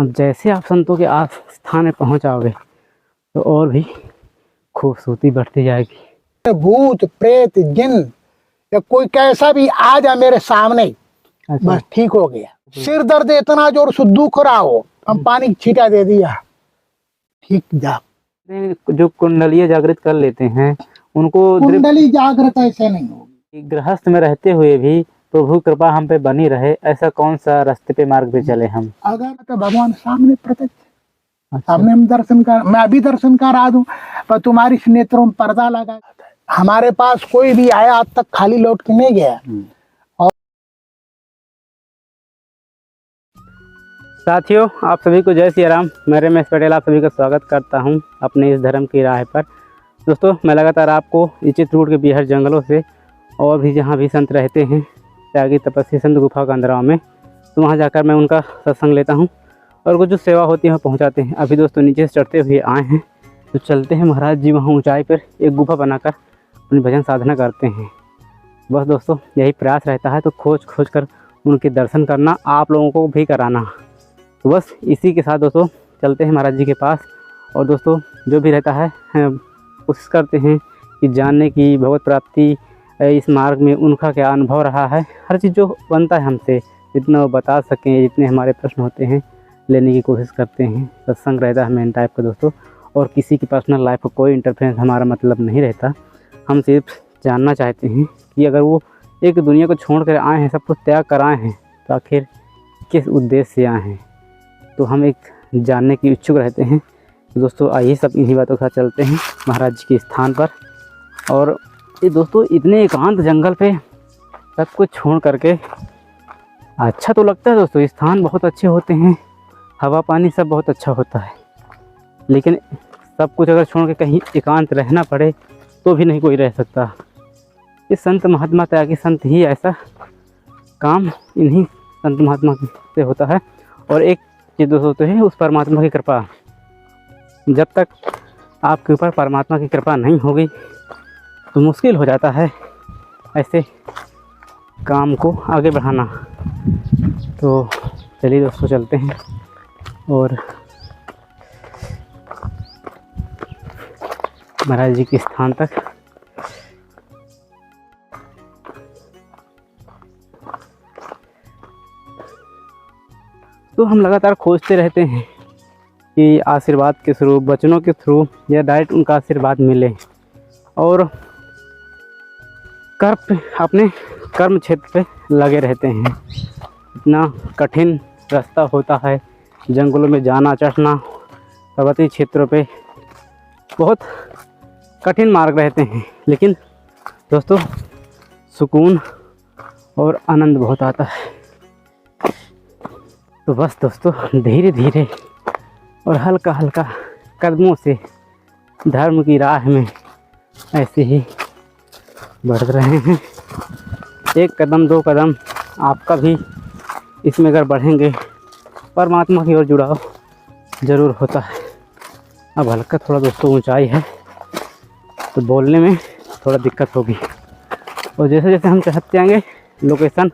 अब जैसे आप संतों के स्थान में पहुंच जाओगे तो और भी खूबसूरती बढ़ती जाएगी। भूत प्रेत जिन या कोई कैसा भी आ जा मेरे सामने, अच्छा। बस ठीक हो गया। सिर दर्द इतना जोर से दुख रहा हो, हम पानी की छींटा दे दिया, ठीक जा। जो कुंडली जागृत कर लेते हैं उनको कुंडली जागृत ऐसे नहीं होगी। गृहस्थ में रहते हुए भी प्रभु कृपा हम पे बनी रहे, ऐसा कौन सा रास्ते पे मार्ग पे चले हम? अगर तो भगवान सामने प्रत्यक्ष, अच्छा। सामने हम दर्शन कर, मैं अभी दर्शन करा दूं, पर तुम्हारी नेत्रों में पर्दा लगा। हमारे पास कोई भी आया आज तक खाली लौट के नहीं गया। साथियों, आप सभी को जय श्री राम। मैं रमेश पटेल आप सभी का स्वागत करता हूं अपने इस धर्म की राह पर। दोस्तों, मैं लगातार आपको इचित रोड के बिहार जंगलों से और भी जहां भी संत रहते हैं, त्यागी तपस्वी संत गुफा का अंदराव में, तो वहां जाकर मैं उनका सत्संग लेता हूं और कुछ जो सेवा होती है वो पहुँचाते हैं। अभी दोस्तों नीचे से चढ़ते हुए आए हैं, तो चलते हैं महाराज जी वहाँ ऊँचाई पर एक गुफा बनाकर अपनी भजन साधना करते हैं। बस दोस्तों, यही प्रयास रहता है, तो खोज कर उनके दर्शन करना, आप लोगों को भी कराना। तो बस इसी के साथ दोस्तों चलते हैं महाराज जी के पास। और दोस्तों जो भी रहता है कोशिश करते हैं कि जानने की भगवत प्राप्ति इस मार्ग में उनका क्या अनुभव रहा है, हर चीज़ जो बनता है हमसे जितना वो बता सकें, जितने हमारे प्रश्न होते हैं लेने की कोशिश करते हैं। सत्संग रहता है मेन टाइप का दोस्तों, और किसी की पर्सनल लाइफ को कोई इंटरफेरेंस हमारा मतलब नहीं रहता। हम सिर्फ जानना चाहते हैं कि अगर वो एक दुनिया को छोड़ कर आए हैं, सब कुछ त्याग कर आए हैं, तो आखिर किस उद्देश्य से आए हैं, तो हम एक जानने की इच्छुक रहते हैं। तो दोस्तों आइए सब इन्हीं बातों के साथ चलते हैं महाराज जी के स्थान पर। और ये दोस्तों इतने एकांत जंगल पे सब कुछ छोड़ करके अच्छा तो लगता है दोस्तों, स्थान बहुत अच्छे होते हैं, हवा पानी सब बहुत अच्छा होता है, लेकिन सब कुछ अगर छोड़ के कहीं एकांत रहना पड़े तो भी नहीं कोई रह सकता। ये संत महात्मा त्यागी संत ही ऐसा काम इन्हीं संत महात्मा से होता है। और एक चीज़ दोस्तों तो है उस परमात्मा की कृपा, जब तक आपके ऊपर परमात्मा की कृपा नहीं होगी तो मुश्किल हो जाता है ऐसे काम को आगे बढ़ाना। तो चलिए दोस्तों चलते हैं और महाराज जी के स्थान तक। तो हम लगातार खोजते रहते हैं कि आशीर्वाद के थ्रू, वचनों के थ्रू या डायरेक्ट उनका आशीर्वाद मिले, और अपने कर्म क्षेत्र पे लगे रहते हैं। इतना कठिन रास्ता होता है, जंगलों में जाना चढ़ना, पर्वतीय क्षेत्रों पे बहुत कठिन मार्ग रहते हैं, लेकिन दोस्तों सुकून और आनंद बहुत आता है। तो बस दोस्तों धीरे धीरे और हल्का हल्का कदमों से धर्म की राह में ऐसे ही बढ़ रहे हैं। एक कदम दो कदम आपका भी इसमें अगर बढ़ेंगे, परमात्मा की ओर जुड़ाव ज़रूर होता है। अब हल्का थोड़ा दोस्तों ऊंचाई है तो बोलने में थोड़ा दिक्कत होगी, और जैसे जैसे हम चढ़ते आएंगे लोकेशन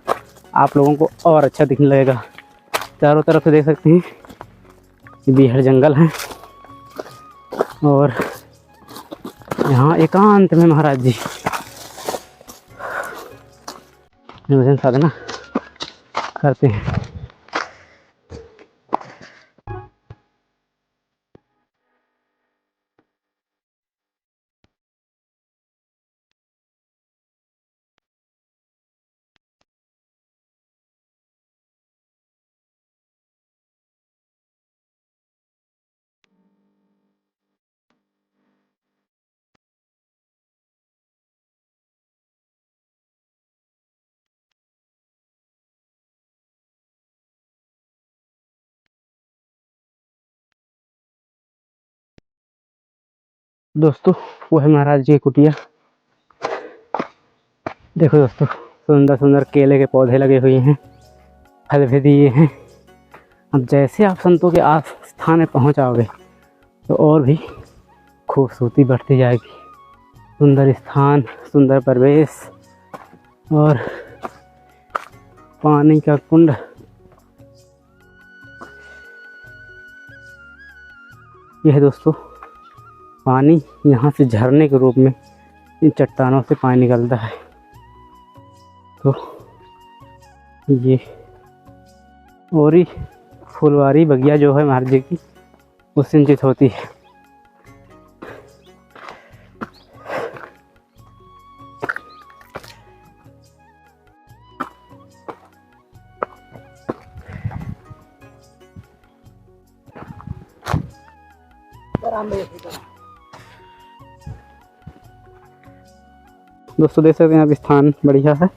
आप लोगों को और अच्छा दिखने लगेगा। चारों तरफ से देख सकते हैं कि बिहार जंगल है, और यहाँ एकांत में महाराज जी भजन साधना करते हैं। दोस्तों वो है महाराज जी की कुटिया। देखो दोस्तों सुंदर सुंदर केले के पौधे लगे हुए हैं, फल भी दिए हैं। अब जैसे आप संतों के स्थान में पहुँच जाओगे तो और भी खूबसूरती बढ़ती जाएगी। सुंदर स्थान, सुंदर परिवेश और पानी का कुंड, यह है दोस्तों पानी, यहाँ से झरने के रूप में इन चट्टानों से पानी निकलता है। तो ये और ही फुलवारी बगिया जो है महाराज जी की वो सिंचित होती है। दोस्तों देख सकते हैं यहाँ पे स्थान बढ़िया है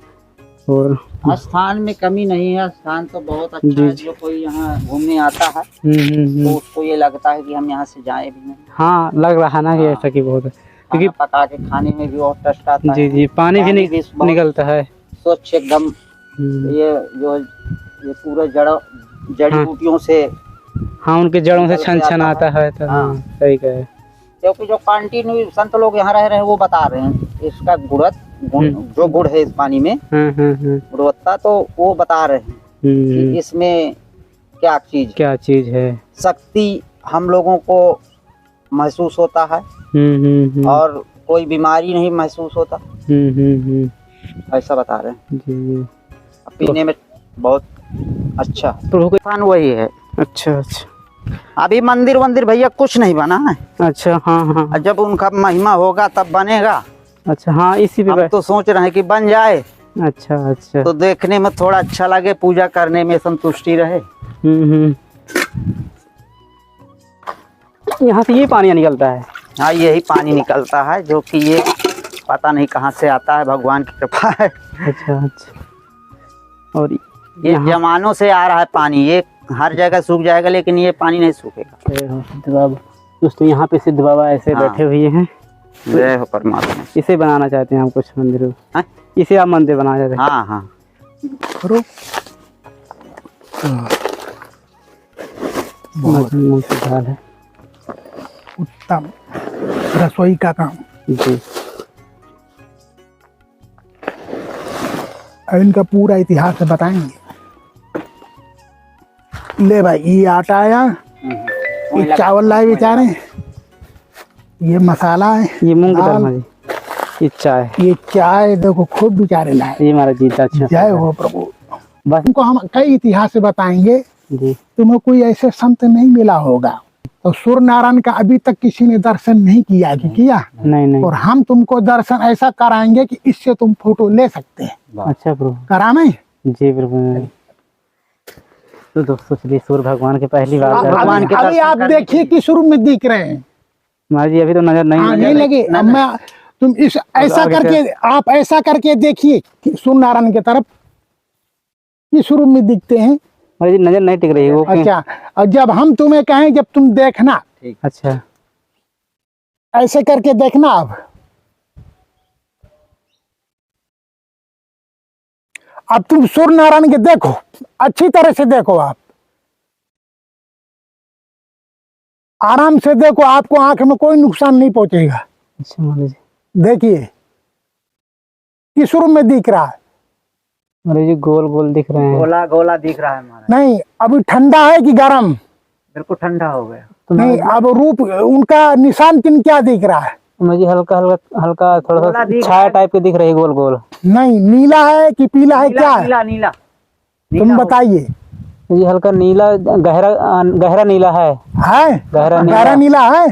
और स्थान में कमी नहीं है, स्थान तो बहुत अच्छा है। जो कोई यहाँ घूमने आता है तो उसको ये लगता है कि हम यहाँ से जाए भी नहीं। हाँ लग रहा है ना कि ऐसा की बहुत है, क्योंकि पका के खाने में भी बहुत टेस्ट आता है। जी जी, पानी भी निकलता है स्वच्छ एकदम। ये जो ये पूरे जड़ी बूटियों से, हाँ उनके जड़ों से छन छन आता है। तो हाँ सही कहे, क्योंकि जो कंटिन्यू संत लोग यहाँ रह रहे हैं वो बता रहे हैं इसका जो गुण है इस पानी में, गुणवत्ता, तो वो बता रहे हैं कि इसमें क्या चीज है, शक्ति हम लोगों को महसूस होता है और कोई बीमारी नहीं महसूस होता, ऐसा बता रहे हैं। पीने में बहुत अच्छा स्थान वही है। अच्छा अच्छा, अभी मंदिर भैया कुछ नहीं बना है। अच्छा हाँ हाँ, जब उनका महिमा होगा तब बनेगा। अच्छा हाँ, इसी पे हम तो सोच रहे हैं कि बन जाए। अच्छा अच्छा, तो देखने में थोड़ा अच्छा लगे, पूजा करने में संतुष्टि रहे। यहाँ से ये पानी निकलता है। हाँ यही पानी निकलता है, जो कि ये पता नहीं कहाँ से आता है, भगवान की कृपा है। अच्छा अच्छा, और ये जमानों से आ रहा है पानी। ये हर जगह सूख जाएगा लेकिन ये पानी नहीं सूखेगा। दोस्तों यहाँ पे सिद्ध बाबा ऐसे बैठे हुए हैं। जय हो परमात्मा। इसे बनाना चाहते हैं हम कुछ मंदिर, इसे आप मंदिर बनाना चाहते हैं? हाँ हाँ है उत्तम रसोई का काम जी। अब इनका पूरा इतिहास बताएंगे। ले भाई, ये आटा आया, ये चावल लाए बेचारे, ये मसाला है, ये मूंग की दाल, ये चाय देखो खूब बेचारे लाए। ये हमारा जीता। अच्छा, जय हो प्रभु। बस तुमको हम कई इतिहास से बताएंगे जी। तुम्हें कोई ऐसे संत नहीं मिला होगा तो सूर्य नारायण का अभी तक किसी ने दर्शन नहीं किया कि किया? नहीं। और हम तुमको दर्शन ऐसा कराएंगे कि इससे तुम फोटो ले सकते हैं। अच्छा प्रभु, कराना है जी प्रभु। तो दोस्तों चलिए सूर्य भगवान के पहली बार भगवान के अभी आप देखिए किस रूप में दिख रहे हैं। महाराज जी अभी तो नजर नहीं लगे। मैं तुम इस ऐसा करके, आप ऐसा करके देखिए सूर्य नारायण की तरफ, किस रूप में दिखते हैं। महाराज जी नजर नहीं टिक रही है वो। अच्छा, और जब हम तुम्हें कहें, जब तुम देखना, अच्छा ऐसे करके देखना। अब तुम सूर्य नारायण के देखो, अच्छी तरह से देखो, आप आराम से देखो, आपको आंख में कोई नुकसान नहीं पहुंचेगा। अच्छा महाराज जी देखिए किस रूप में दिख रहा है। महाराज जी गोल गोल दिख रहे हैं। गोला गोला दिख रहा है महाराज। नहीं, अभी ठंडा है कि गर्म? बिल्कुल ठंडा हो गया। तो नहीं, अब रूप उनका निशान किन क्या दिख रहा है? मुझे हल्का थोड़ा सा छाया टाइप के दिख रही है, गोल गोल। नहीं, नीला है कि पीला है? क्या है? नीला तुम बताइए। ये हल्का नीला, गहरा नीला है। गहरा नीला है।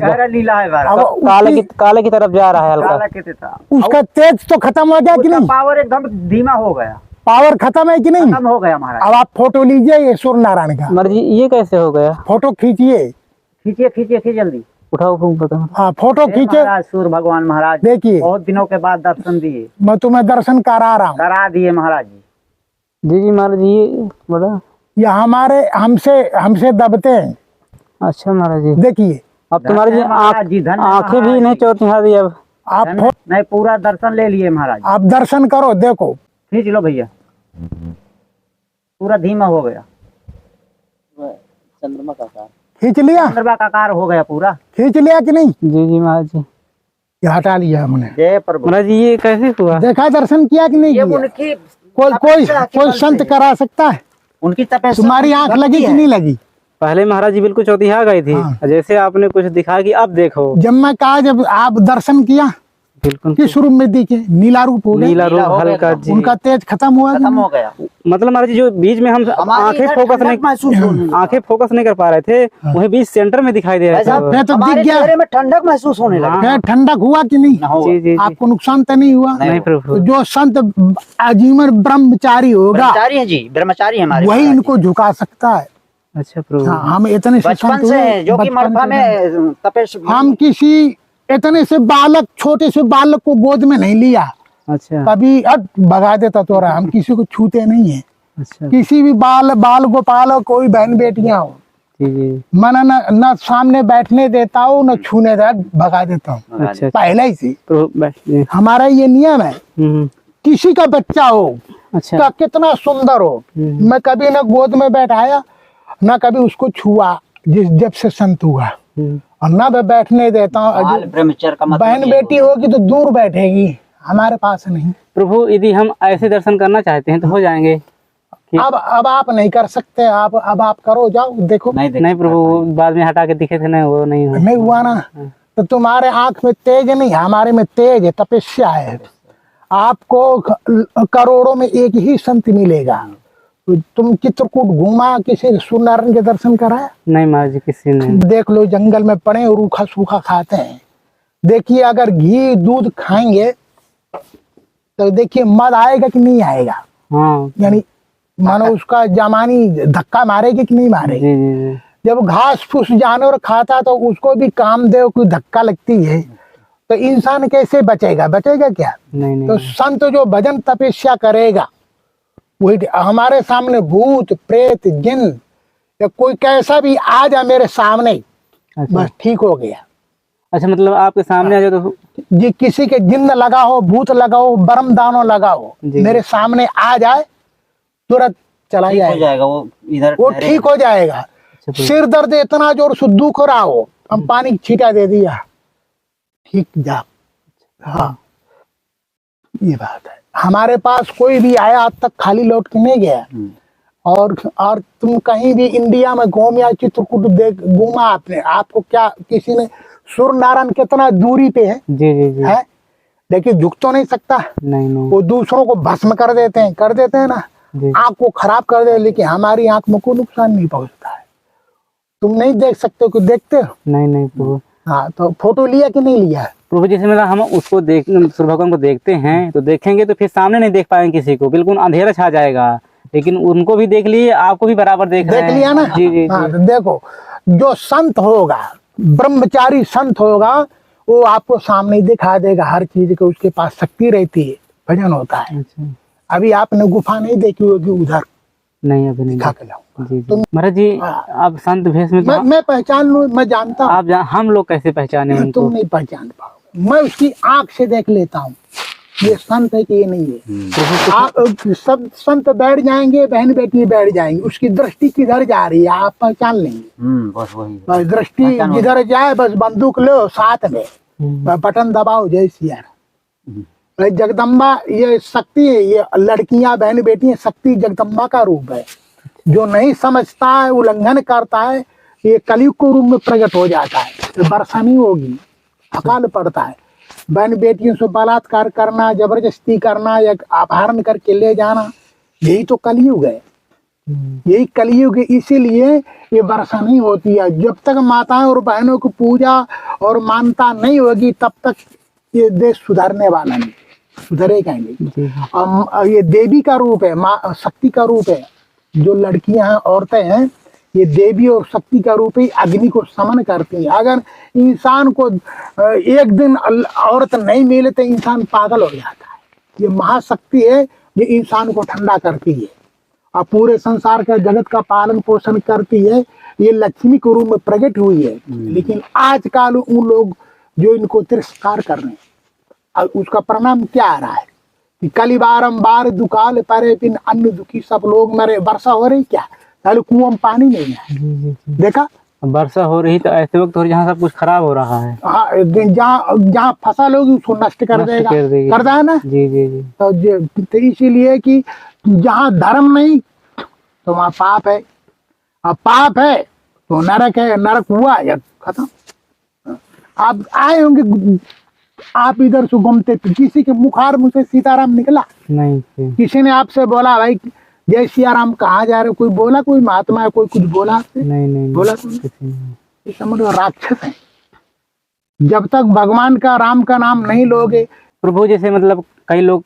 काले की तरफ जा रहा है हल्का। उसका तेज तो खत्म हो गया कि नहीं? पावर एकदम धीमा हो गया। पावर खत्म है कि नहीं? खत्म हो गया महाराज। अब आप फोटो लीजिए ये सूर्य नारायण का। महाराज जी ये कैसे हो गया? फोटो खींचिए, खींचिए जल्दी उठाओ बता। हाँ फोटो खींचे। सूर्य भगवान महाराज देखिए, बहुत दिनों के बाद दर्शन दिए। मैं तुम्हें दर्शन करा रहा हूँ। करा दिए महाराज जी। जी महाराज जी ये बड़ा, ये हमारे हमसे दबते हैं। अच्छा महाराज जी देखिए, अब तुम्हारी जी आंखें भी नहीं चौथिया दी। अब आप नहीं, पूरा दर्शन ले लिए महाराज। आप दर्शन करो, देखो। खींच लो भैया, पूरा धीमा हो गया। चंद्रमा का आकार खींच लिया? चंद्रमा का आकार हो गया पूरा। खींच लिया कि नहीं? जी महाराज जी ये हटा लिया हमने। जय प्रभु। महाराज जी ये कैसे हुआ? देखा दर्शन किया कि नहीं किया? उनकी कोई संत करा सकता है? उनकी तपस्या। तुम्हारी आंख लगी कि नहीं लगी? पहले महाराज जी बिल्कुल चौथिया गई थी। हाँ। जैसे आपने कुछ दिखा कि अब देखो जब मैं कहा, जब आप दर्शन किया बिल्कुल किस रूप में दिखे, नीला रूप हो गया, नीला रूप हो गया हल्का एकदम। जी। उनका तेज खत्म हुआ कि खत्म नहीं? हो गया। मतलब महाराज जी जो बीच में हम हमारी आंखें इधर फोकस ठंडक नहीं महसूस होने लगा। आंखें फोकस नहीं कर पा रहे थे, वही बीच सेंटर में दिखाई दे रहा ऐसा था। फिर तो हमारे दिख गया। चेहरे में ठंडक महसूस होने लगा। हाँ। फिर ठंडक हुआ कि नहीं? ना हो। जी जी जी। आपको नुकसान तो नहीं हुआ? नहीं तो प्रभु। जो संत आजीवन ब्रह्मचारी होगा ब्रह्मचारी है जी, ब्रह्मचारी है हमारे वही महाराज इनको झुका सकता है। अच्छा प्रभु। हाँ, हम इतने जी। से बचपन संत से हुए, जो कि बचपन मरफा से में तपेश हम किसी इतने से बालक, छोटे से बालक को गोद में नहीं लिया, अच्छा कभी भगा देता तो रहा। हम किसी को छूते नहीं है, अच्छा किसी भी बाल गोपाल हो, कोई बहन बेटियां हो, जी जी। मना न सामने बैठने देता हूँ न छूने देता, भगा देता हूँ अच्छा पहले ही से। प्रभु जी। हमारा ये नियम है, हम्म। किसी का बच्चा हो अच्छा का कितना सुंदर हो, मैं कभी न गोद में बैठाया न कभी उसको छुआ, जब से संत हुआ, हम्म। और न मैं बैठने देता हूँ। बाल ब्रह्मचर्य का मतलब बहन ये बेटी होगी तो दूर बैठेगी, हमारे पास नहीं। प्रभु यदि हम ऐसे दर्शन करना चाहते हैं तो हो जाएंगे? अब आप नहीं कर सकते, अब आप करो, जाओ देखो। नहीं देख नहीं प्रभु, वो बाद में हटा के दिखे थे ना, वो नहीं हो। नहीं हुआ ना, तो तुम्हारे आंख में तेज नहीं, हमारे में तेज है, तपस्या है। आपको करोड़ों में एक ही संत मिलेगा। तुम चित्रकूट घूमा, किसी सूर्यनारायण के दर्शन कराया? नहीं महाराज जी, किसी ने। देख लो, जंगल में पड़े और रूखा सूखा खाते हैं। देखिए अगर घी दूध खाएंगे तो देखिए मद आएगा कि नहीं आएगा, हाँ यानी मानो उसका जमानी धक्का मारेगी कि नहीं जी मारेगी। जी जी। जब घास फूस जानवर खाता तो उसको भी कामदेव की धक्का लगती है, तो इंसान कैसे बचेगा? बचेगा क्या? नहीं तो नहीं। संत जो भजन तपस्या करेगा, वही हमारे सामने भूत प्रेत जिन या कोई कैसा भी आ जा मेरे सामने, अच्छा बस ठीक हो गया। अच्छा, मतलब आपके सामने आ जाए तो जी, किसी के जिन्न लगा हो, भूत लगा हो, बरम दानो लगा हो, जी। मेरे सामने आ जाए तुरंत चला ठीक हो जाएगा, जाएगा। वो इधर वो ठहरेगा। ठीक हो जाएगा। अच्छा, सिर दर्द इतना जोर से दुख रहा हो, हम पानी की छींटा दे दिया, ठीक जा। हाँ, ये बात है। हमारे पास कोई भी आया आज तक खाली लौट के नहीं गया। और तुम कहीं भी इंडिया में घूम या चित्रकूट देख घूमा आपने, आपको क्या किसी ने, सूर्य नारायण कितना दूरी पे है, जी जी जी। लेकिन झुक तो नहीं सकता। नहीं नहीं वो दूसरों को भस्म कर देते हैं ना, जी। आंख को खराब कर दे, लेकिन हमारी आंख में कोई नुकसान नहीं पहुंचता है। तुम नहीं देख सकते हो कि देखते हो? नहीं नहीं प्रभु। हाँ, तो फोटो लिया कि नहीं लिया? प्रभु जैसे मतलब हम उसको देख, सूर्य भगवान को देखते हैं तो देखेंगे तो फिर सामने नहीं देख पाएंगे किसी को, बिल्कुल अंधेरा छा जाएगा। लेकिन उनको भी देख लिए, आपको भी बराबर देख रहे हैं। लिया ना? जी जी हाँ, जी। तो देखो, जो संत होगा, ब्रह्मचारी संत होगा, वो आपको सामने ही दिखा देगा हर चीज को, उसके पास शक्ति रहती है, भजन होता है। अच्छा, अभी आपने गुफा नहीं देखी होगी, उधर नहीं अभी नहीं। दिखा के लाऊं। जी जी महाराज जी, आप संत भेष में तो मैं पहचान लूं, मैं जानता हूँ, आप हम लोग कैसे पहचाने उनको? तुम नहीं पहचान पाओगे। मैं उसकी आंख से देख लेता हूँ, ये संत है कि ये नहीं है। आप सब संत बैठ जाएंगे, बहन बेटी बैठ जाएंगे, उसकी दृष्टि किधर जा रही है आप पहचान लेंगे। बस वही। बस दृष्टि जिधर जाए, बस बंदूक लो साथ में, बस बटन दबाओ, जय सिया राम। जगदम्बा ये शक्ति है, ये लड़कियां बहन बेटी शक्ति जगदम्बा का रूप है। जो नहीं समझता है, उल्लंघन करता है, ये कलयुग के रूप में प्रकट हो जाता है, तो वर्षा नहीं होगी, अकाल पड़ता है। बहन बेटियों से बलात्कार करना, जबरदस्ती करना या अपहरण करके ले जाना, यही तो कलयुग है, यही कलयुग है। इसीलिए ये वर्षा नहीं होती है। जब तक माताएं और बहनों की पूजा और मानता नहीं होगी, तब तक ये देश सुधरने वाला नहीं, सुधरेगा नहीं। ये देवी का रूप है, माँ शक्ति का रूप है। जो लड़कियां हैं, औरतें हैं, ये देवी और शक्ति का रूप ही अग्नि को समन करती है। अगर इंसान को एक दिन औरत नहीं मिले तो इंसान पागल हो जाता है। ये महाशक्ति है जो इंसान को ठंडा करती है और पूरे संसार का जगत का पालन पोषण करती है। ये लक्ष्मी के रूप में प्रकट हुई है। लेकिन आजकल उन लोग जो इनको तिरस्कार कर रहे हैं, और उसका परिणाम क्या आ रहा है कि कली बारंबार दुकाल परे बिन अन्न दुखी सब लोग मरे। वर्षा हो रही क्या? पहले कुआं में पानी नहीं है, देखा? वर्षा हो रही तो ऐसे वक्त हो रही जहाँ सब कुछ खराब हो रहा है। हाँ, जहाँ फसल होगी उसको नष्ट कर देगा, करता है ना? जी जी जी। तो इसीलिए कि जहाँ धर्म नहीं तो वहाँ पाप है, और पाप है तो नरक है, नरक हुआ या खत्म। आप आए होंगे, आप इधर से घूमते, किसी के मुखार मुंह से सीताराम निकला? नहीं। किसी ने आपसे बोला भाई जय सियाराम कहाँ जा रहे हो? कोई बोला? कोई महात्मा है कोई कुछ बोला आपसे? नहीं बोला तो ये समझ लो राक्षस है। जब तक भगवान का राम का नाम नहीं लोगे। प्रभु जैसे मतलब कई लोग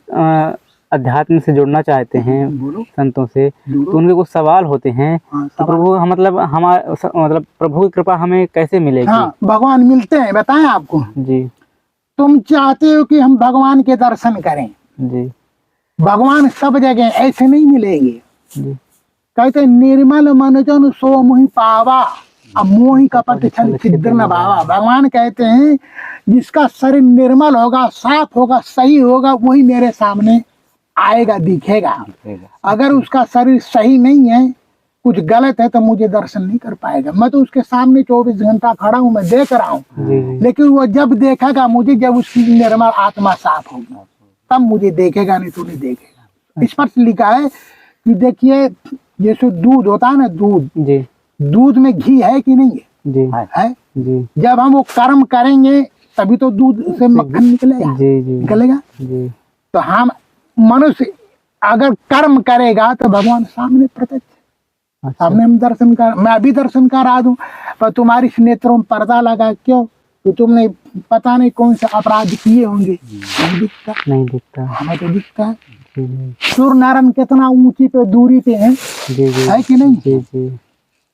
अध्यात्म से जुड़ना चाहते हैं संतों से, तो उनके कुछ सवाल होते हैं। तो प्रभु हम मतलब मतलब प्रभु की कृपा हमें कैसे मिलेगी? हाँ, भगवान मिलते हैं, बताएं आपको जी। तुम चाहते हो कि हम भगवान के दर्शन करें, जी। भगवान सब जगह ऐसे नहीं मिलेंगे। जी। कहते निर्मल मन जन सो मोहि पावा, अब मोहि कपट छल छिद्र न भावा। भगवान कहते हैं जिसका शरीर निर्मल होगा, साफ होगा, सही होगा, वही मेरे सामने आएगा, दिखेगा। अगर उसका शरीर सही नहीं है, कुछ गलत है, तो मुझे दर्शन नहीं कर पाएगा। मैं तो उसके सामने 24 घंटा खड़ा हूँ, मैं देख रहा हूँ, लेकिन वो जब देखेगा मुझे, जब उसकी निर्मल आत्मा साफ होगी तब मुझे देखेगा, नहीं तो नहीं देखेगा। इस पर लिखा है कि देखिए जैसे दूध होता है ना, दूध जी। दूध में घी है कि नहीं है? जी। है। जी। जब हम वो कर्म करेंगे तभी तो दूध से मक्खन निकलेगा। जी। जी। निकलेगा। जी। तो हम मनुष्य अगर कर्म करेगा तो भगवान सामने प्रत्यक्ष, सामने हम दर्शन कर। मैं अभी दर्शन करा दूं, पर तुम्हारी नेत्रों में पर्दा लगा, क्यों? तो तुमने पता नहीं कौन से अपराध किए होंगे। नहीं दिखता, नहीं दिखता, हमें तो दिखता है। जी। सूर्य नारायण कितना ऊंची पे दूरी पे है, जी। जी। है कि नहीं? जी। जी।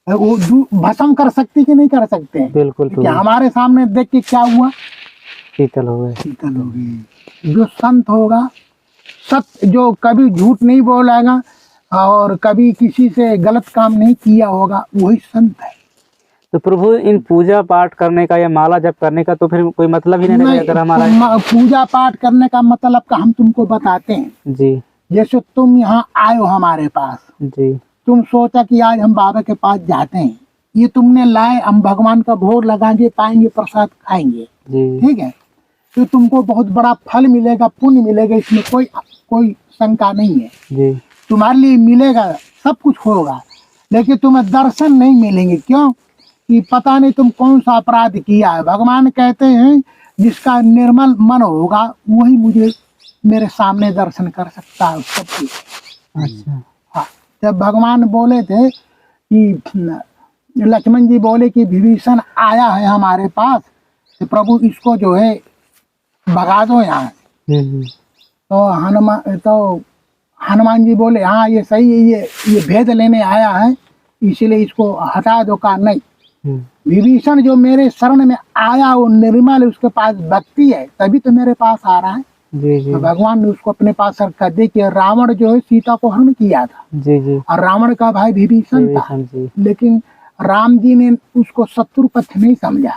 वो भस्म कर सकती कि नहीं कर सकते? बिल्कुल। क्या हमारे सामने देख के क्या हुआ? शीतल हो गए। शीतल हो गई। जो संत होगा, सत्य, जो कभी झूठ नहीं बोलेगा और कभी किसी से गलत काम नहीं किया होगा, वही संत है। तो प्रभु इन पूजा पाठ करने का या माला जप करने का तो फिर कोई मतलब ही नहीं रहेगा अगर हमारा पूजा पाठ करने का मतलब का हम तुमको बताते हैं। जी। जैसे तुम यहाँ आए हो हमारे पास, जी। तुम सोचा कि आज हम बाबा के पास जाते हैं, ये तुमने लाए, हम भगवान का भोग लगाएंगे, पाएंगे, प्रसाद खाएंगे, ठीक है? तो तुमको बहुत बड़ा फल मिलेगा, पुण्य मिलेगा, इसमें कोई शंका नहीं है। जी। तुम्हारे लिए मिलेगा, सब कुछ होगा, लेकिन तुम्हें दर्शन नहीं मिलेंगे। क्यों? कि पता नहीं तुम कौन सा अपराध किया है। भगवान कहते हैं जिसका निर्मल मन होगा वही मुझे मेरे सामने दर्शन कर सकता है सब कुछ। अच्छा। हाँ, जब भगवान बोले थे कि लक्ष्मण जी बोले कि विभीषण आया है हमारे पास, तो प्रभु इसको जो है भगा दो यहाँ। तो हनुमान जी बोले हाँ ये सही है, ये भेद लेने आया है, इसीलिए इसको हटा दो। का नहीं, विभीषण जो मेरे शरण में आया वो निर्मल, उसके पास भक्ति है, तभी तो मेरे पास आ रहा है। जी। जी। तो भगवान ने उसको अपने पास रखा। देखिए रावण जो है सीता को हरण किया था। जी। जी। और रावण का भाई विभीषण था, लेकिन राम जी ने उसको शत्रु पक्ष नहीं समझा।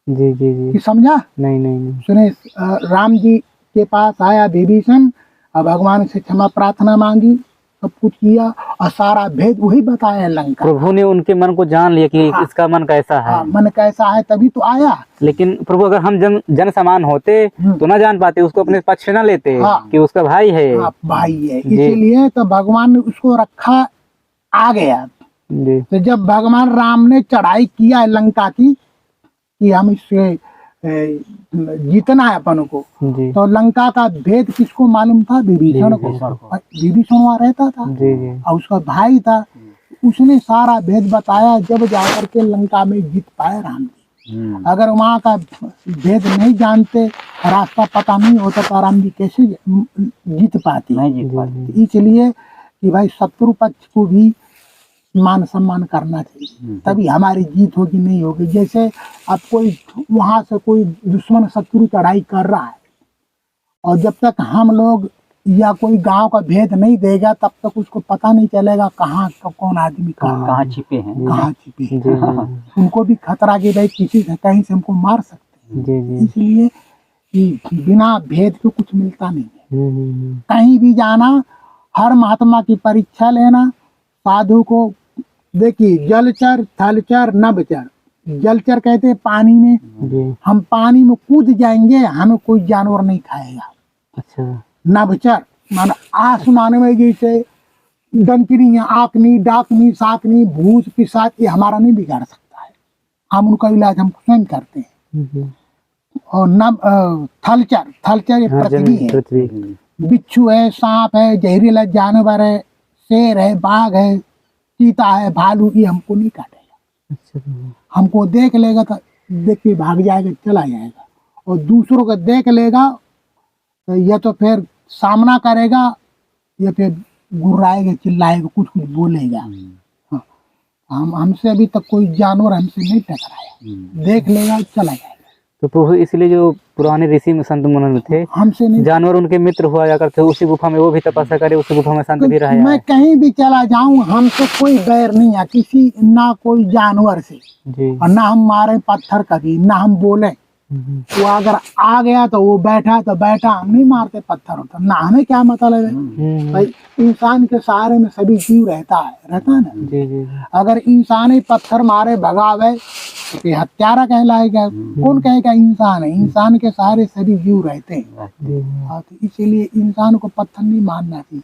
जी। जी। जी। समझा? नहीं। सुने, राम जी के पास आया विभीषण और भगवान से क्षमा प्रार्थना मांगी, सब कुछ किया और सारा भेद वही बताया लंका। प्रभु ने उनके मन को जान लिया कि हाँ, इसका मन कैसा है। हाँ, मन कैसा है, तभी तो आया। लेकिन प्रभु अगर हम जन समान होते तो ना जान पाते, उसको अपने पक्ष न लेते। हाँ, कि उसका भाई है। हाँ, भाई है, इसीलिए तो भगवान ने उसको रखा, आ गया। तो जब भगवान राम ने चढ़ाई किया लंका की कि हम इससे जीतना है अपन को, तो लंका का भेद किसको मालूम था? विभीषण को। विभीषण वहाँ रहता था और उसका भाई था, उसने सारा भेद बताया, जब जाकर के लंका में जीत पाए राम जी। अगर वहाँ का भेद नहीं जानते, रास्ता पता नहीं होता, तो राम जी कैसे जीत पाती? इसलिए कि भाई शत्रु पक्ष को भी मान सम्मान करना चाहिए, तभी हमारी जीत होगी, नहीं होगी। जैसे अब कोई वहां से कोई दुश्मन शत्रु चढ़ाई कर रहा है और जब तक हम लोग या कोई गांव का भेद नहीं देगा तब तक उसको पता नहीं चलेगा कहाँ कौन आदमी कहाँ छिपे हैं। उनको भी खतरा कि भाई किसी से कहीं से हमको मार सकते हैं। इसलिए कि बिना भेद के कुछ मिलता नहीं है। कहीं भी जाना, हर महात्मा की परीक्षा लेना, साधु को देखिए जलचर, थलचर, नभचर। जलचर कहते हैं पानी में, हम पानी में कूद जाएंगे, हमें कोई जानवर नहीं खाएगा। अच्छा। नभचर माना आसमान में जैसे डंकनी, आंकनी, डाकनी, साकनी, भूत, पिशाच ये हमारा नहीं बिगाड़ सकता है। हम उनका इलाज हम स्वयं करते हैं। और थलचर ये पृथ्वी है। पृथ्वी। बिच्छू है, सांप है, जहरीला जानवर है, शेर है, बाघ है, चीता है, भालू, ये हमको नहीं काटेगा। अच्छा। हमको देख लेगा तो देख के भाग जाएगा, चला जाएगा। और दूसरों को देख लेगा तो या तो फिर सामना करेगा या फिर गुर्राएगा, चिल्लाएगा, कुछ कुछ बोलेगा। हाँ, हमसे अभी तक कोई जानवर हमसे नहीं टकराया, देख लेगा चला जाएगा। तो प्रभु इसलिए जो पुराने ऋषि में संत मुनि थे, हमसे नहीं, जानवर उनके मित्र हुआ जा करते, उसी गुफा में वो भी तपस्या करे, उसी गुफा में संत भी रहा मैं कहीं भी चला जाऊं हमसे कोई बैर नहीं है किसी, ना कोई जानवर से, जी। और ना हम मारे पत्थर कभी, ना हम बोले। वो अगर आ गया तो वो बैठा तो बैठा, हम नहीं मारते पत्थर होता, ना हमें क्या मतलब है भाई। इंसान के सहारे में सभी जीव रहता है ना। जी जी। अगर इंसान ही पत्थर मारे भगावे तो ये हत्यारा कहलाएगा। कौन कहेगा इंसान है? इंसान के सहारे सभी जीव रहते हैं। हाँ, तो इसीलिए इंसान को पत्थर नहीं मारना चाहिए।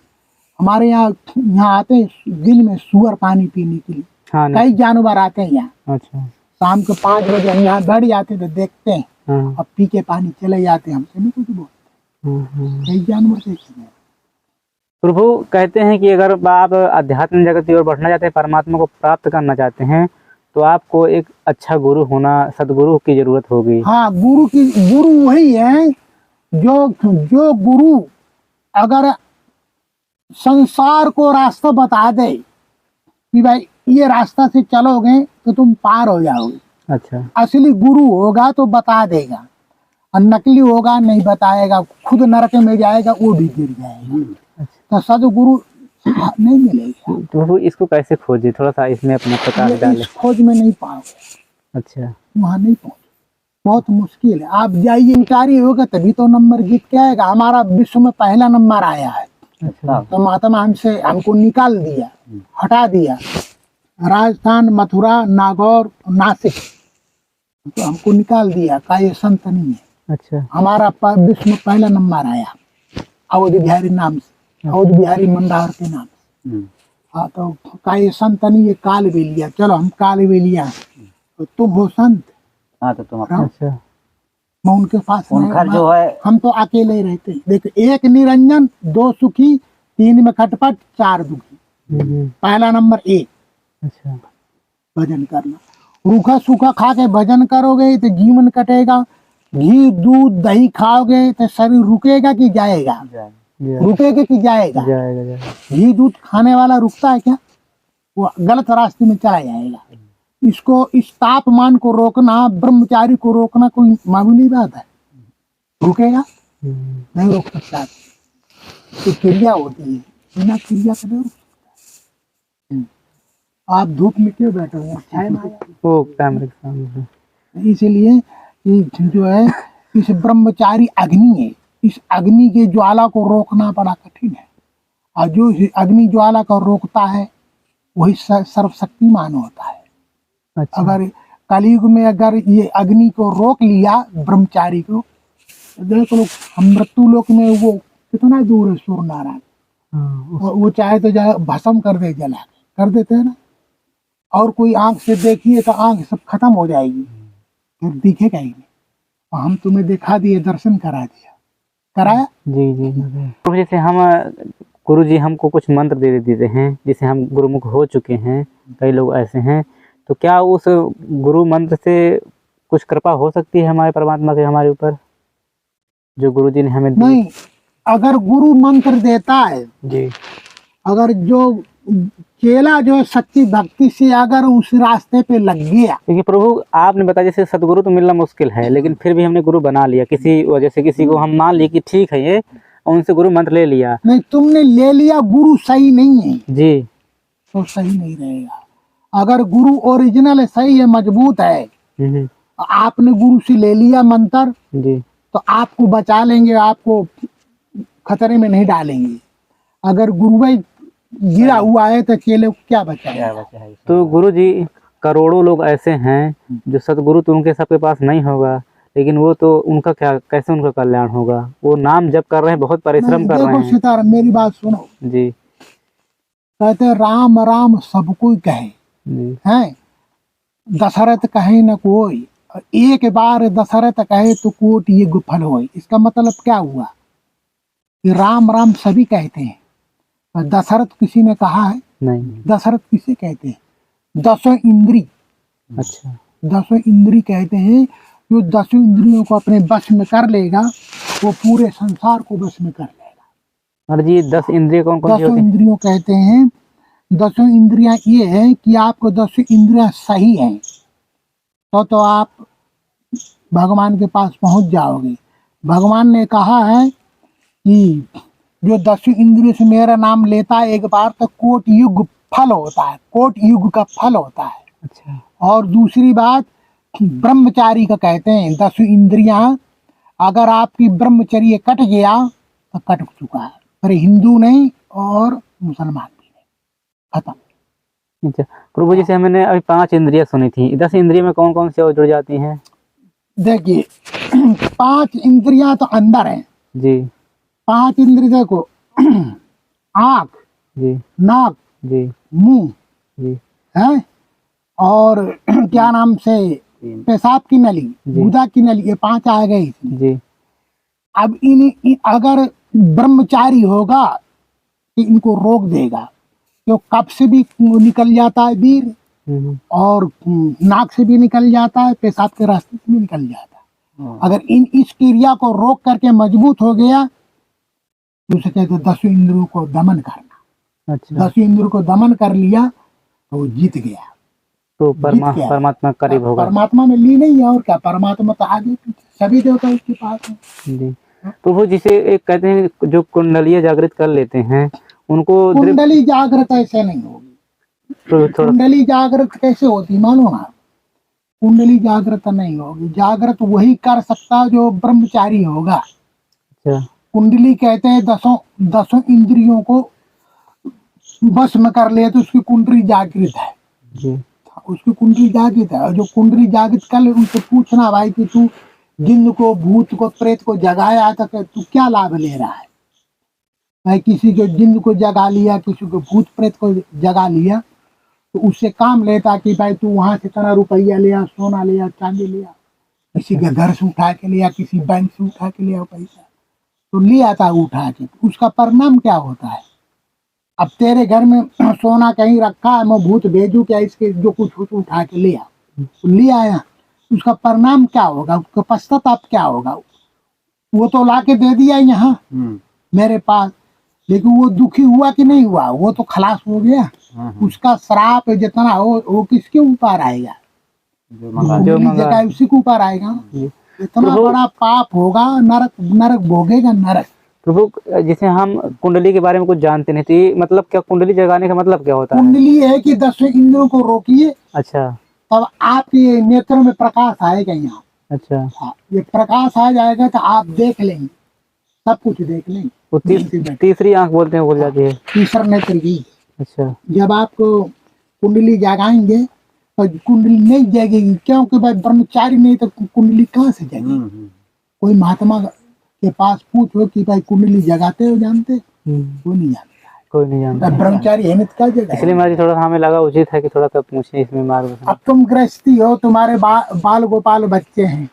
हमारे यहाँ आते हैं दिन में सुअर पानी पीने के लिए, हाँ, कई जानवर आते हैं यहाँ। अच्छा। शाम को 5 बजे हम यहाँ बैठ जाते तो देखते हैं, हाँ। अब पी के पानी चले जाते हैं, हमसे नहीं कुछ बोलते। कई जानवर देखे हैं। प्रभु कहते हैं कि अगर आप अध्यात्म जगत की ओर बढ़ना चाहते हैं, परमात्मा को प्राप्त करना चाहते हैं, तो आपको एक अच्छा गुरु होना, सदगुरु की जरूरत होगी। हाँ, गुरु वही है जो गुरु अगर संसार को रास्ता बता दे कि भाई ये रास्ता से चलोगे तो तुम पार हो जाओगे। अच्छा। असली गुरु होगा तो बता देगा, और नकली होगा नहीं बताएगा, खुद नरक में जाएगा, वो भी गिर जाएगा। तो सदगुरु नहीं मिलेगा। तो प्रभु इसको कैसे खोजे, थोड़ा सा इसमें अपना प्रकाश डालें। इस खोज में नहीं पाओगे। अच्छा। वहाँ नहीं पहुँच, बहुत मुश्किल है। आप जाइए, इंकारी होगा तभी तो नंबर जीत के आएगा। हमारा विश्व में पहला नंबर आया है। अच्छा। तो महात्मा हमको निकाल दिया, हटा दिया। राजस्थान, मथुरा, नागौर, नासिक, तो हमको निकाल दिया का ये संत नहीं है। अच्छा। हमारा विश्व में पहला नंबर आया अवध बिहारी नाम से, अवध बिहारी मंडार के नाम से। हाँ, तो का ये संत नहीं, ये काल भी लिया। चलो हम काल भी लिया, तो तुम हो संत। हाँ, तो तुम अच्छा। मैं उनके पास उनका जो है, हम तो अकेले ही रहते हैं। देखो, 1 निरंजन, 2 सुखी, 3 में खटपट, 4 दुखी। पहला नंबर 1। अच्छा। भजन करना, रूखा सूखा खा के भजन करोगे तो जीवन कटेगा। घी दूध दही खाओगे तो शरीर रुकेगा कि जाएगा? रुकेगा कि जाएगा? जाएगा। घी दूध खाने वाला रुकता है क्या? वो गलत रास्ते में चला जाएगा। इसको, इस तापमान को रोकना, ब्रह्मचारी को रोकना कोई मामूली बात है? रुकेगा? नहीं रोक सकता। तो क्रिया होती है, बिना क्रिया के नहीं रुक सकता। आप धूप में क्यों बैठे हो? वो कैमरे के सामने। इसीलिए जो है, इस ब्रह्मचारी अग्नि है, इस अग्नि के ज्वाला को रोकना बड़ा कठिन है। और जो अग्नि ज्वाला को रोकता है वही सर्वशक्तिमान होता है। अच्छा। अगर कलयुग में अगर ये अग्नि को रोक लिया ब्रह्मचारी को, तो देख लो हम मृत्यु लोक में वो कितना दूर है सूर्य नारायण। वो चाहे तो जाए भस्म कर दे, जला कर देते हैं ना। और कोई आंख से देखिए तो आंख सब खत्म हो जाएगी, फिर दिखेगा ही नहीं। और हम तुम्हें दिखा दिए, दर्शन करा दिया, कराया। जी जी। तो जैसे हम गुरु जी हमको कुछ मंत्र दे देते हैं, जिसे हम गुरुमुख हो चुके हैं, कई लोग ऐसे हैं, तो क्या उस गुरु मंत्र से कुछ कृपा हो सकती है हमारे परमात्मा के हमारे ऊपर, जो गुरु जी ने हमें दी? नहीं, अगर गुरु मंत्र देता है जी, अगर जो चेला जो सच्ची भक्ति से अगर उस रास्ते पे लग गया, क्योंकि प्रभु आपने बताया जैसे सदगुरु तो मिलना मुश्किल है, लेकिन फिर भी हमने गुरु बना लिया किसी वजह से, किसी को हम मान लिए कि ठीक है ये, उनसे गुरु मंत्र ले लिया। नहीं, तुमने ले लिया, गुरु सही नहीं है जी, तो सही नहीं रहेगा। अगर गुरु ओरिजिनल है, सही है, मजबूत है, आपने गुरु से ले लिया मंत्र, जी, तो आपको बचा लेंगे, आपको खतरे में नहीं डालेंगे। अगर गुरु भाई गिरा हुआ है तो चेले को क्या बचाएगा? तो गुरु जी करोड़ों लोग ऐसे हैं जो सदगुरु तो उनके सबके पास नहीं होगा, लेकिन वो तो उनका क्या, कैसे उनका कल्याण होगा? वो नाम जप कर रहे हैं, बहुत परिश्रम कर रहे हैं। देखो सितारा, मेरी बात सुनो जी, कहते राम राम सब कोई कहे जी हैं, दशरथ कहे न कोई, और एक बार दशरथ कहे तो कोट ये गुफल होई। इसका मतलब क्या हुआ कि राम राम सभी कहते हैं, और दशरथ किसी ने कहा है? नहीं। दशरथ किसे कहते हैं? दसों इंद्री, अच्छा दसों इंद्री कहते हैं। जो दसों इंद्रियों को अपने वश में कर लेगा वो पूरे संसार को वश में कर लेगा। और जी 10 इंद्रिय कौन कौन सी दसों होती हैं? इंद्रियों कहते हैं, दसों इंद्रियां ये है कि आपको दसों इंद्रियां सही हैं तो आप भगवान के पास पहुंच जाओगे। भगवान ने कहा है कि जो दसों इंद्रियों से मेरा नाम लेता है एक बार तो कोट युग फल होता है, कोट युग का फल होता है। अच्छा और दूसरी बात ब्रह्मचारी का कहते हैं, दसों इंद्रियां अगर आपकी ब्रह्मचर्य कट गया तो कट चुका है, पर हिंदू नहीं और मुसलमान भी नहीं, खत्म। अच्छा प्रभु जी से हमने अभी 5 इंद्रियां सुनी थी, 10 इंद्रियों में कौन कौन सी और जुड़ जाती हैं? देखिए 5 इंद्रियां तो अंदर हैं। जी 5 इंद्रिय देखो आँख, जी नाक, जी मुंह जी है, और क्या नाम से पेशाब की नली, जी। गुदा की नली, ये 5 आ गए इसमें। जी अब अगर ब्रह्मचारी होगा तो इनको रोक देगा, तो कप से भी निकल जाता है वीर, और नाक से भी निकल जाता है, पेशाब के रास्ते से भी निकल जाता है। अगर इस क्रिया को रोक करके मजबूत हो गया तो उसे कहते हैं 10 इंद्रियों को दमन करना। अच्छा 10 इंद्रियों को दमन कर लिया तो वो जीत गया, तो जीत गया। परमात्मा करीब होगा। परमात्मा में ली नहीं है और क्या, परमात्मा तो आगे पीछे सभी देवता उसके पास है। जी प्रभु जिसे एक कहते हैं जो कुंडलियां जागृत कर लेते हैं उनको कुंडली जागृत ऐसे नहीं होगी। थोड़ा कुंडली जागृत कैसे होती मालूम है? कुंडली जागृत नहीं होगी, जागृत वही कर सकता जो ब्रह्मचारी होगा। अच्छा कुंडली कहते हैं दसों इंद्रियों को बस में कर ले तो उसकी कुंडली जागृत है, जी उसकी कुंडली जागृत है। और जो कुंडली जागृत कर ले उनसे पूछना भाई कि तू जिन को, भूत को, प्रेत को जगाया था, तू क्या लाभ ले रहा है? भाई किसी को जिन को जगा लिया, किसी को भूत प्रेत को जगा लिया तो उससे काम लेता कि भाई तू वहां से इतना रुपया लिया, सोना लिया, चांदी लिया, किसी के घर से उठा के लिया, किसी बैंक से उठा के लिया पैसा, तो लिया था उठा के, उसका परिणाम क्या होता है? अब तेरे घर में सोना कहीं रखा है, मैं भूत भेजू क्या इसके, जो कुछ हो तो उठा के लिया, तो ले आया, उसका परिणाम क्या होगा? उसका पश्चाताप क्या होगा? वो तो ला के दे दिया यहाँ मेरे पास, लेकिन वो दुखी हुआ कि नहीं हुआ? वो तो खलास हो गया। उसका श्राप जितना हो वो किसके ऊपर आएगा? जो जगह उसी के ऊपर आएगा। इतना बड़ा पाप होगा, नरक भोगेगा, नरक। प्रभु जिसे हम कुंडली के बारे में कुछ जानते नहीं थे, मतलब क्या कुंडली जगाने का मतलब क्या होता है? कुंडली है कि 10 इंद्रियों को रोकिए, अच्छा तब आपके नेत्रों में प्रकाश आएगा यहाँ। अच्छा हाँ, ये प्रकाश आ जाएगा तो आप देख लेंगे, सब कुछ देख लेंगे। वो तीसरी आंख बोलते हैं, बोल जाती है तीसरा नेत्र की। अच्छा जब आपको कुंडली जगाएंगे तो कुंडली नहीं जगेगी, क्योंकि भाई ब्रह्मचारी नहीं तो कुंडली कहाँ से जगेगी? कोई महात्मा के पास पूछो कि भाई कुंडली जगाते हो, जानते? कोई नहीं जानता, कोई नहीं जानता। ब्रह्मचारी है नहीं तो क्या जगह? इसलिए महाराज थोड़ा हमें लगा उचित है कि थोड़ा सा पूछे इसमें मार्ग। अब तुम गृहस्थी हो, तुम्हारे बाल गोपाल बच्चे हैं,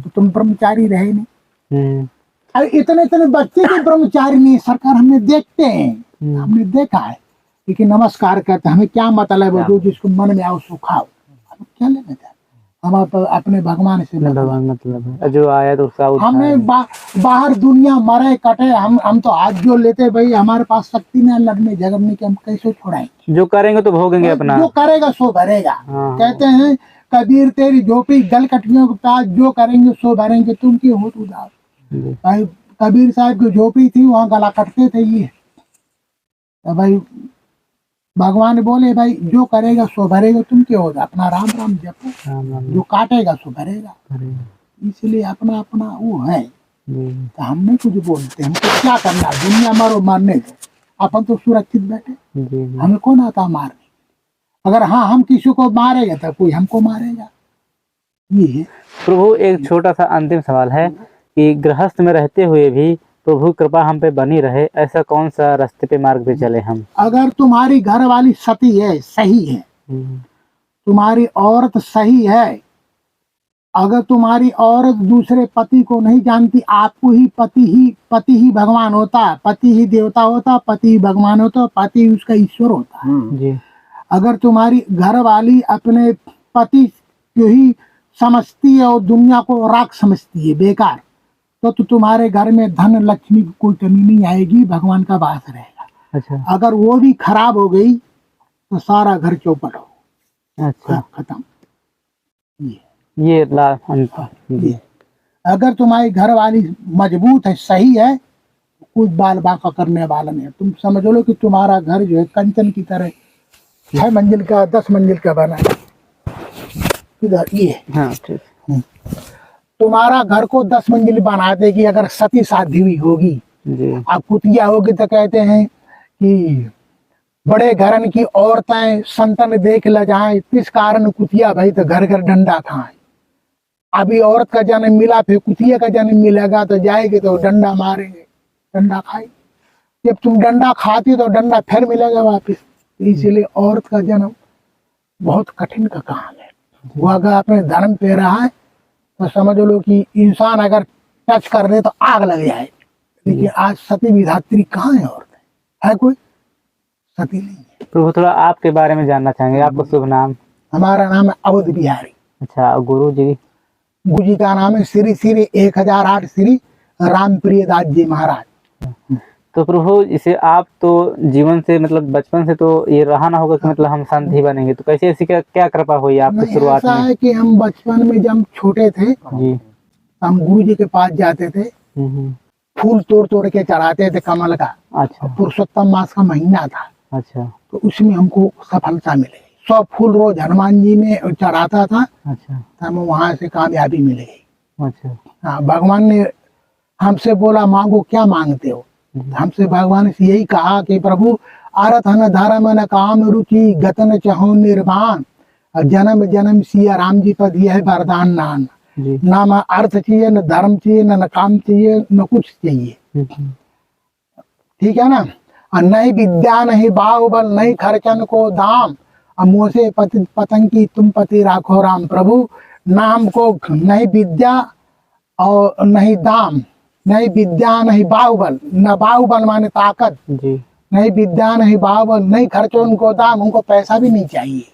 तो तुम ब्रह्मचारी रहे नहीं। अरे इतने बच्चे भी ब्रह्मचारी नहीं सरकार, हमने देखते हैं, हमने देखा है। लेकिन नमस्कार कहते हमें क्या मतलब है? जो जिसको मन में आओ सो खाओ, हमें क्या लेना था? हम अपने भगवान से भगवान मतलब है जो आया तो उसका हमें बाहर दुनिया मरे कटे, हम तो हाथ जोड़ लेते भाई, हमारे पास शक्ति नहीं लड़ने झगड़ने की, हम कैसे छोड़ाएंगे? जो करेंगे तो भोगेंगे अपना, जो करेगा सो भरेगा। हाँ। कहते हैं कबीर तेरी झोपड़ी गल कटियों के पास, जो करेंगे सो भरेंगे, तुम क्यों हो उदास? भाई कबीर साहब की झोपड़ी थी, वहाँ गला कटते थे ये, तो भाई भगवान बोले भाई जो करेगा सो भरेगा, तुम क्यों हो? अपना राम राम जपो, जो काटेगा सो भरेगा। इसलिए अपना अपना वो है, तो हम नहीं कुछ बोलते, हमको क्या करना? दुनिया मारो मारने दो, अपन तो सुरक्षित बैठे, हमें कौन आता मारने? अगर हाँ हम किसी को मारेगा तो कोई हमको मारेगा। ये है प्रभु एक छोटा सा अंतिम सवाल है कि गृहस्थ में रहते हुए भी प्रभु कृपा हम पे बनी रहे, ऐसा कौन सा रास्ते पे मार्ग पे चले हम? अगर तुम्हारी घर वाली सती है, सही है, तुम्हारी औरत सही है, अगर तुम्हारी औरत दूसरे पति को नहीं जानती, आपको ही पति ही भगवान होता है, पति ही देवता होता है, पति ही भगवान होता है, पति उसका ईश्वर होता है जी। अगर तुम्हारी घर वाली अपने पति को ही समझती है और दुनिया को राख समझती है, बेकार, तो तुम्हारे घर में धन लक्ष्मी की कोई कमी नहीं आएगी, भगवान का वास रहेगा। अच्छा। अगर वो भी खराब हो गई तो सारा घर चौपट हो। अच्छा, खत्म। ये जी। अगर तुम्हारी घर वाली मजबूत है, सही है, तो कुछ बाल बाका करने वाला नहीं। तुम समझ लो कि तुम्हारा घर जो है कंचन की तरह 6 मंजिल का 10 मंजिल का बना है। इधर ये हाँ, ठीक। तुम्हारा घर को 10 मंजिल बना देगी अगर सती शादी हुई होगी। जी। अब कुतिया होगी तो कहते हैं कि बड़े घरन की औरतें संतन देख ल जाए, किस कारण कुतिया भाई तो घर घर डंडा खाए। अभी औरत का जन्म मिला, फिर कुतिया का जन्म मिलेगा तो जाएगी तो डंडा मारेंगे, डंडा खाएगी। जब तुम डंडा खाती तो डंडा फिर मिलेगा वापिस। इसीलिए औरत का जन्म बहुत कठिन का काम है। वो अगर अपने धर्म पे रहा है तो समझ लो कि इंसान अगर टच कर दे तो आग लग जाए। लेकिन आज सती विधात्री कहाँ है? औरत है कोई? सती नहीं है। प्रभु थोड़ा आपके बारे में जानना चाहेंगे, आपका शुभ नाम? हमारा नाम है अवध बिहारी। अच्छा, गुरु जी? गुरु जी का नाम है श्री श्री 1008 श्री रामप्रिय दास जी महाराज। तो प्रभु इसे आप तो जीवन से मतलब बचपन से तो ये रहा ना होगा कि मतलब हम संत ही बनेंगे, तो कैसे ऐसी क्या कृपा हुई आपकी शुरुआत में? ऐसा है कि हम बचपन में जब छोटे थे जी, हम गुरु जी के पास जाते थे, फूल तोड़ तोड़ के चढ़ाते थे कमल का। अच्छा। पुरुषोत्तम मास का महीना था। अच्छा। तो उसमें हमको सफलता मिली। 100 फूल रोज हनुमान जी में चढ़ाता था। अच्छा। हमें वहां से कामयाबी मिलेगी। अच्छा। हाँ, भगवान ने हमसे बोला मांगो, क्या मांगते हो? हमसे भगवान से यही कहा कि प्रभु आरत न धर्म न काम रुचि गतन चहो निर्वाण, जन्म जन्म सिया राम जी पद यह वरदान नान। ना मैं अर्थ चाहिए, न धर्म चाहिए, न काम चाहिए, न कुछ चाहिए। ठीक है ना? और नहीं विद्या नहीं बाहुबल नहीं खर्चन को दाम, अब मोसे पतंगी तुम पति राखो राम। प्रभु ना हमको नहीं विद्या और नहीं दाम, नहीं विद्या नहीं बाहुबल, न बाहुबल माने ताकत जी, नहीं विद्या नहीं बाहुबल नहीं खर्चो उनको दाम, उनको पैसा भी नहीं चाहिए।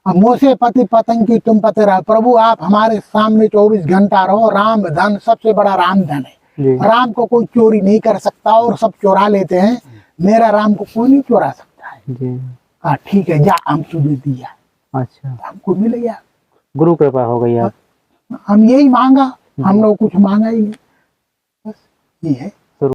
अब मोसे पति पतंगी तुम पति राखो। प्रभु आप हमारे सामने 24 घंटा रहो। राम धन सबसे बड़ा राम धन है। राम को कोई चोरी नहीं कर सकता और सब चोरा लेते हैं, मेरा राम को कोई नहीं चोरा सकता है। ठीक है, जा हम तुझे दिया। अच्छा, हमको मिल गया, गुरु कृपा हो गई। हम यही मांगा, हम लोग कुछ मांगा ही नहीं, बस ये है।